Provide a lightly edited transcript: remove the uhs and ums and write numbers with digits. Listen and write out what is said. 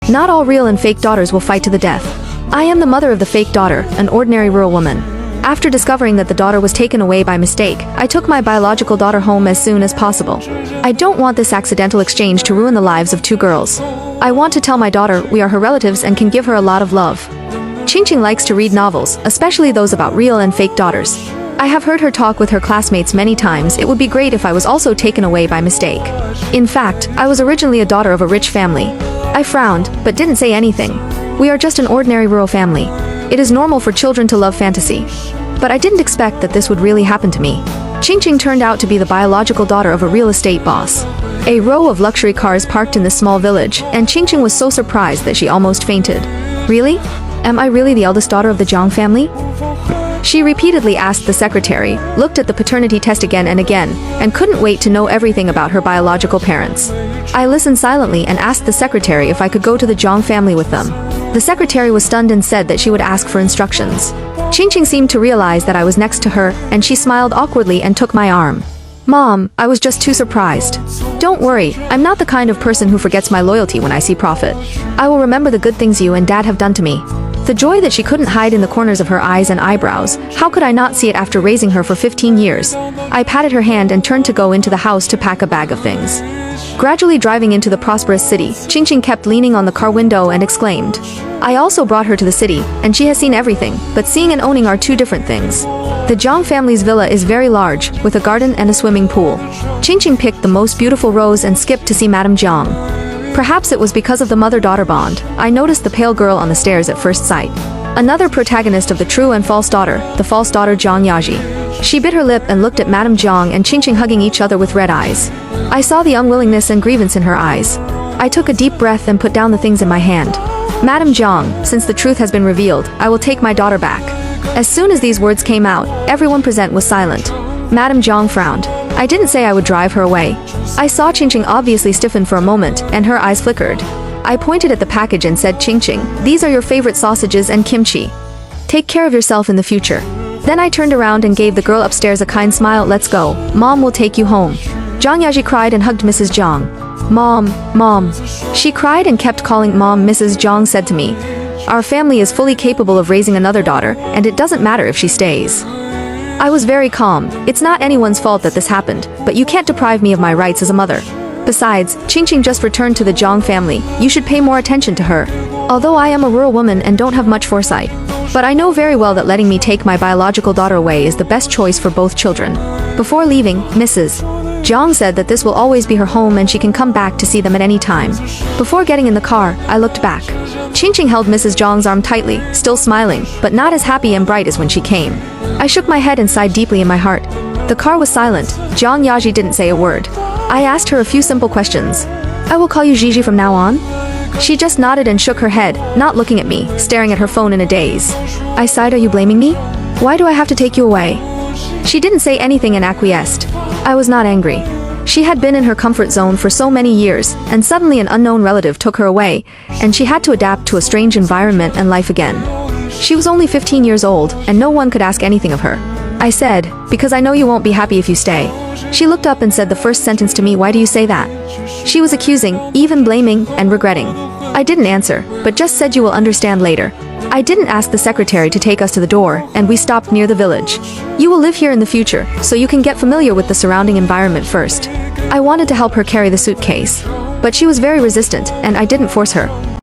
Not all real and fake daughters will fight to the death. I am the mother of the fake daughter, an ordinary rural woman. After discovering that the daughter was taken away by mistake, I took my biological daughter home as soon as possible. I don't want this accidental exchange to ruin the lives of 2 girls. I want to tell my daughter we are her relatives and can give her a lot of love. Qingqing likes to read novels, especially those about real and fake daughters. I have heard her talk with her classmates many times. It would be great if I was also taken away by mistake. In fact, I was originally a daughter of a rich family. I frowned, but didn't say anything. We are just an ordinary rural family. It is normal for children to love fantasy. But I didn't expect that this would really happen to me. Qingqing turned out to be the biological daughter of a real estate boss. A row of luxury cars parked in this small village, and Qingqing was so surprised that she almost fainted. Really? Am I really the eldest daughter of the Zhang family? She repeatedly asked the secretary, looked at the paternity test again and couldn't wait to know everything about her biological parents. I listened silently and asked the secretary if I could go to the Zhang family with them. The secretary was stunned and said that she would ask for instructions. Qingqing seemed to realize that I was next to her, and she smiled awkwardly and took my arm. Mom, I was just too surprised. Don't worry, I'm not the kind of person who forgets my loyalty when I see profit. I will remember the good things you and Dad have done to me. The joy that she couldn't hide in the corners of her eyes and eyebrows, how could I not see it after raising her for 15 years? I patted her hand and turned to go into the house to pack a bag of things. Gradually driving into the prosperous city, Qingqing kept leaning on the car window and exclaimed, I also brought her to the city, and she has seen everything, but seeing and owning are 2 different things. The Zhang family's villa is very large, with a garden and a swimming pool. Qingqing picked the most beautiful rose and skipped to see Madame Zhang. Perhaps it was because of the mother-daughter bond, I noticed the pale girl on the stairs at first sight. Another protagonist of the true and false daughter, the false daughter Zhang Yaji. She bit her lip and looked at Madame Zhang and Qingqing hugging each other with red eyes. I saw the unwillingness and grievance in her eyes. I took a deep breath and put down the things in my hand. Madame Zhang, since the truth has been revealed, I will take my daughter back. As soon as these words came out, everyone present was silent. Madame Zhang frowned. I didn't say I would drive her away. I saw Qingqing obviously stiffen for a moment, and her eyes flickered. I pointed at the package and said, Qingqing, these are your favorite sausages and kimchi. Take care of yourself in the future. Then I turned around and gave the girl upstairs a kind smile. Let's go. Mom will take you home. Zhang Yaji cried and hugged Mrs. Zhang. Mom, Mom. She cried and kept calling Mom. Mrs. Zhang said to me, our family is fully capable of raising another daughter, and it doesn't matter if she stays. I was very calm. It's not anyone's fault that this happened, but you can't deprive me of my rights as a mother. Besides, Qingqing just returned to the Zhang family. You should pay more attention to her. Although I am a rural woman and don't have much foresight, but I know very well that letting me take my biological daughter away is the best choice for both children. Before leaving, Mrs. Zhang said that this will always be her home and she can come back to see them at any time. Before getting in the car, I looked back. Qingqing held Mrs. Zhang's arm tightly, still smiling, but not as happy and bright as when she came. I shook my head and sighed deeply in my heart. The car was silent. Zhang Yaji didn't say a word. I asked her a few simple questions. I will call you Gigi from now on? She just nodded and shook her head, not looking at me, staring at her phone in a daze. I sighed. Are you blaming me? Why do I have to take you away? She didn't say anything and acquiesced. I was not angry. She had been in her comfort zone for so many years, and suddenly an unknown relative took her away, and she had to adapt to a strange environment and life again. She was only 15 years old, and no one could ask anything of her. I said, because I know you won't be happy if you stay. She looked up and said the first sentence to me. Why do you say that? She was accusing, even blaming, and regretting. I didn't answer, but just said you will understand later. I didn't ask the secretary to take us to the door, and we stopped near the village. You will live here in the future, so you can get familiar with the surrounding environment first. I wanted to help her carry the suitcase, but she was very resistant, and I didn't force her.